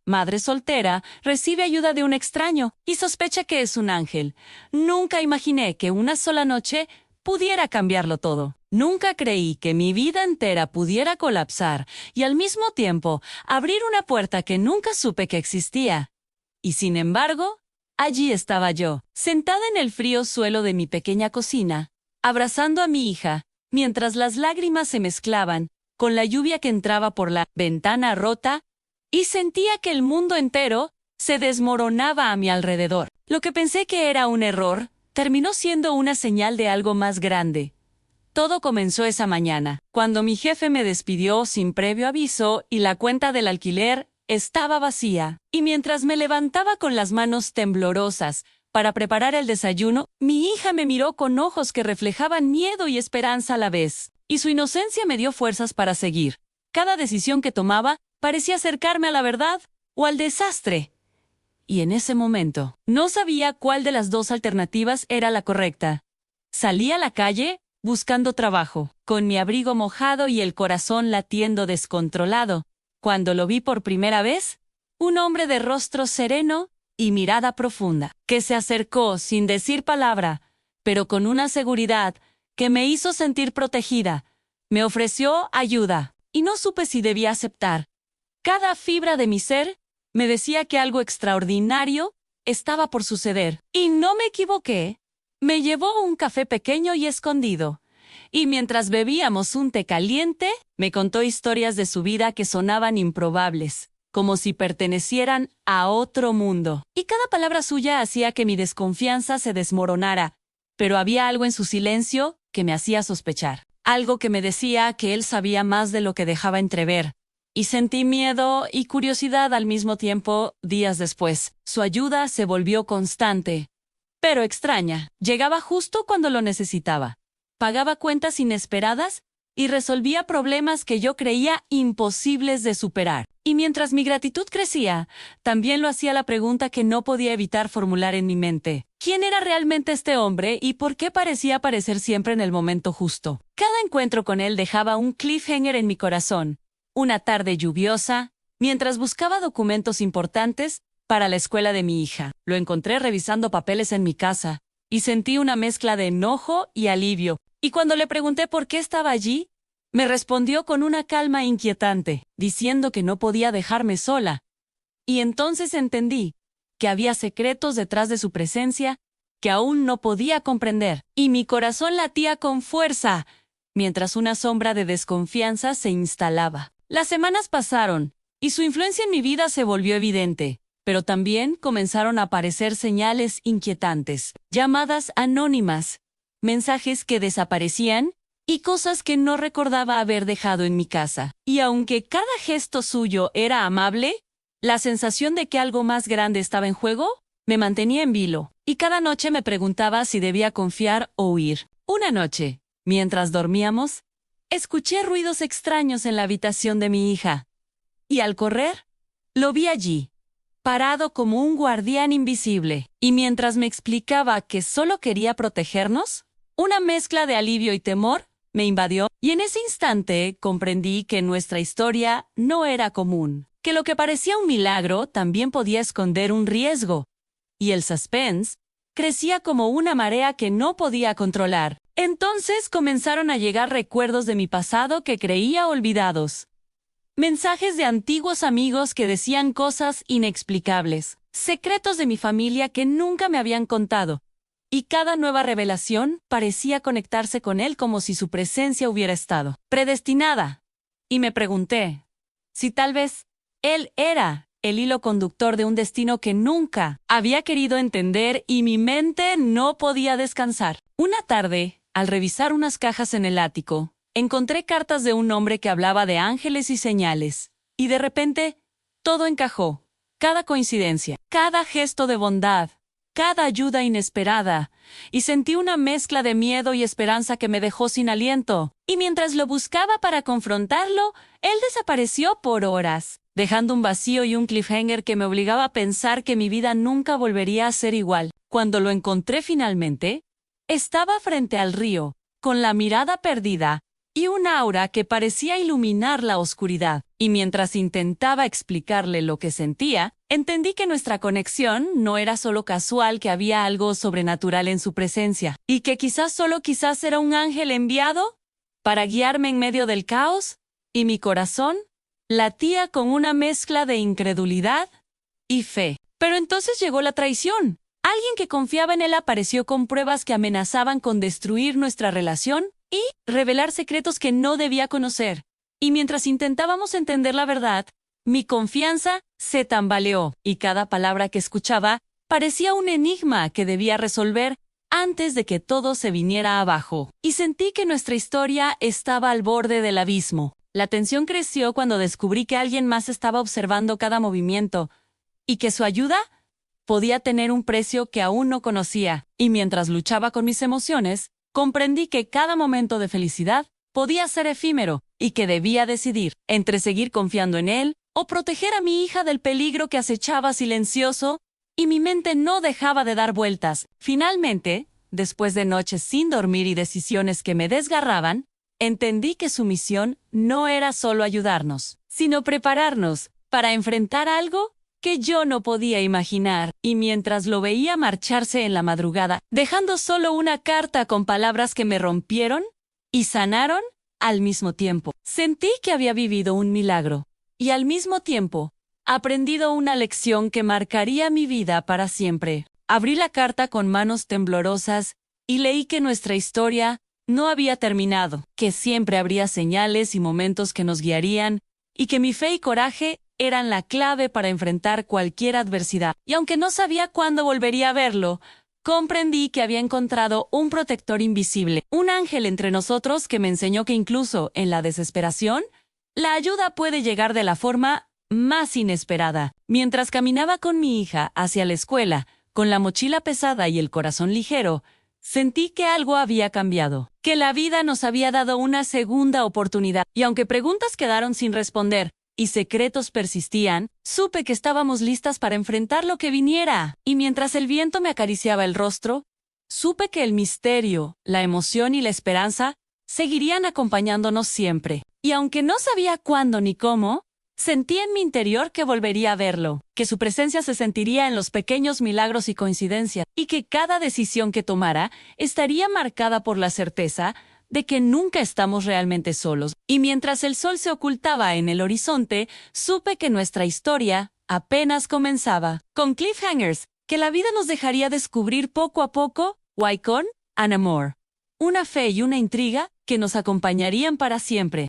madre soltera, recibe ayuda de un extraño y sospecha que es un ángel. Nunca imaginé que una sola noche pudiera cambiarlo todo. Nunca creí que mi vida entera pudiera colapsar y al mismo tiempo abrir una puerta que nunca supe que existía. Y sin embargo, allí estaba yo, sentada en el frío suelo de mi pequeña cocina, abrazando a mi hija, mientras las lágrimas se mezclaban con la lluvia que entraba por la ventana rota, y sentía que el mundo entero se desmoronaba a mi alrededor. Lo que pensé que era un error terminó siendo una señal de algo más grande. Todo comenzó esa mañana, cuando mi jefe me despidió sin previo aviso y la cuenta del alquiler estaba vacía. Y mientras me levantaba con las manos temblorosas para preparar el desayuno, mi hija me miró con ojos que reflejaban miedo y esperanza a la vez. Y su inocencia me dio fuerzas para seguir. Cada decisión que tomaba parecía acercarme a la verdad o al desastre. Y en ese momento, no sabía cuál de las dos alternativas era la correcta. Salí a la calle buscando trabajo, con mi abrigo mojado y el corazón latiendo descontrolado. Cuando lo vi por primera vez, un hombre de rostro sereno y mirada profunda, que se acercó sin decir palabra, pero con una seguridad que me hizo sentir protegida. Me ofreció ayuda, y no supe si debía aceptar. Cada fibra de mi ser me decía que algo extraordinario estaba por suceder. Y no me equivoqué. Me llevó un café pequeño y escondido. Y mientras bebíamos un té caliente, me contó historias de su vida que sonaban improbables, como si pertenecieran a otro mundo. Y cada palabra suya hacía que mi desconfianza se desmoronara, pero había algo en su silencio que me hacía sospechar. Algo que me decía que él sabía más de lo que dejaba entrever. Y sentí miedo y curiosidad al mismo tiempo días después. Su ayuda se volvió constante, pero extraña. Llegaba justo cuando lo necesitaba. Pagaba cuentas inesperadas y resolvía problemas que yo creía imposibles de superar. Y mientras mi gratitud crecía, también lo hacía la pregunta que no podía evitar formular en mi mente. ¿Quién era realmente este hombre y por qué parecía aparecer siempre en el momento justo? Cada encuentro con él dejaba un cliffhanger en mi corazón. Una tarde lluviosa, mientras buscaba documentos importantes para la escuela de mi hija, lo encontré revisando papeles en mi casa y sentí una mezcla de enojo y alivio. Y cuando le pregunté por qué estaba allí, me respondió con una calma inquietante, diciendo que no podía dejarme sola. Y entonces entendí que había secretos detrás de su presencia que aún no podía comprender, y mi corazón latía con fuerza, mientras una sombra de desconfianza se instalaba. Las semanas pasaron, y su influencia en mi vida se volvió evidente, pero también comenzaron a aparecer señales inquietantes, llamadas anónimas, mensajes que desaparecían y cosas que no recordaba haber dejado en mi casa. Y aunque cada gesto suyo era amable, la sensación de que algo más grande estaba en juego me mantenía en vilo, y cada noche me preguntaba si debía confiar o huir. Una noche, mientras dormíamos, escuché ruidos extraños en la habitación de mi hija, y al correr, lo vi allí, parado como un guardián invisible, y mientras me explicaba que solo quería protegernos, una mezcla de alivio y temor me invadió, y en ese instante comprendí que nuestra historia no era común, que lo que parecía un milagro también podía esconder un riesgo, y el suspense crecía como una marea que no podía controlar. Entonces comenzaron a llegar recuerdos de mi pasado que creía olvidados. Mensajes de antiguos amigos que decían cosas inexplicables, secretos de mi familia que nunca me habían contado, y cada nueva revelación parecía conectarse con él como si su presencia hubiera estado predestinada. Y me pregunté si tal vez él era el hilo conductor de un destino que nunca había querido entender, y mi mente no podía descansar. Una tarde, al revisar unas cajas en el ático, encontré cartas de un hombre que hablaba de ángeles y señales, y de repente todo encajó. Cada coincidencia, cada gesto de bondad, cada ayuda inesperada, y sentí una mezcla de miedo y esperanza que me dejó sin aliento. Y mientras lo buscaba para confrontarlo, él desapareció por horas, dejando un vacío y un cliffhanger que me obligaba a pensar que mi vida nunca volvería a ser igual. Cuando lo encontré finalmente, estaba frente al río, con la mirada perdida, y un aura que parecía iluminar la oscuridad. Y mientras intentaba explicarle lo que sentía, entendí que nuestra conexión no era solo casual, que había algo sobrenatural en su presencia, y que quizás era un ángel enviado para guiarme en medio del caos, y mi corazón latía con una mezcla de incredulidad y fe. Pero entonces llegó la traición. Alguien que confiaba en él apareció con pruebas que amenazaban con destruir nuestra relación y revelar secretos que no debía conocer. Y mientras intentábamos entender la verdad, mi confianza se tambaleó, y cada palabra que escuchaba parecía un enigma que debía resolver antes de que todo se viniera abajo. Y sentí que nuestra historia estaba al borde del abismo. La tensión creció cuando descubrí que alguien más estaba observando cada movimiento, y que su ayuda podía tener un precio que aún no conocía. Y mientras luchaba con mis emociones, comprendí que cada momento de felicidad podía ser efímero, y que debía decidir entre seguir confiando en él o proteger a mi hija del peligro que acechaba silencioso, y mi mente no dejaba de dar vueltas. Finalmente, después de noches sin dormir y decisiones que me desgarraban, entendí que su misión no era solo ayudarnos, sino prepararnos para enfrentar algo que yo no podía imaginar. Y mientras lo veía marcharse en la madrugada, dejando solo una carta con palabras que me rompieron y sanaron al mismo tiempo, sentí que había vivido un milagro, y al mismo tiempo, aprendido una lección que marcaría mi vida para siempre. Abrí la carta con manos temblorosas y leí que nuestra historia no había terminado, que siempre habría señales y momentos que nos guiarían, y que mi fe y coraje eran la clave para enfrentar cualquier adversidad. Y aunque no sabía cuándo volvería a verlo, comprendí que había encontrado un protector invisible, un ángel entre nosotros que me enseñó que incluso en la desesperación, la ayuda puede llegar de la forma más inesperada. Mientras caminaba con mi hija hacia la escuela, con la mochila pesada y el corazón ligero, sentí que algo había cambiado, que la vida nos había dado una segunda oportunidad. Y aunque preguntas quedaron sin responder y secretos persistían, supe que estábamos listas para enfrentar lo que viniera. Y mientras el viento me acariciaba el rostro, supe que el misterio, la emoción y la esperanza seguirían acompañándonos siempre. Y aunque no sabía cuándo ni cómo, sentí en mi interior que volvería a verlo, que su presencia se sentiría en los pequeños milagros y coincidencias, y que cada decisión que tomara estaría marcada por la certeza de que nunca estamos realmente solos. Y mientras el sol se ocultaba en el horizonte, supe que nuestra historia apenas comenzaba, con cliffhangers que la vida nos dejaría descubrir poco a poco, Waicon, un amor, una fe y una intriga que nos acompañarían para siempre.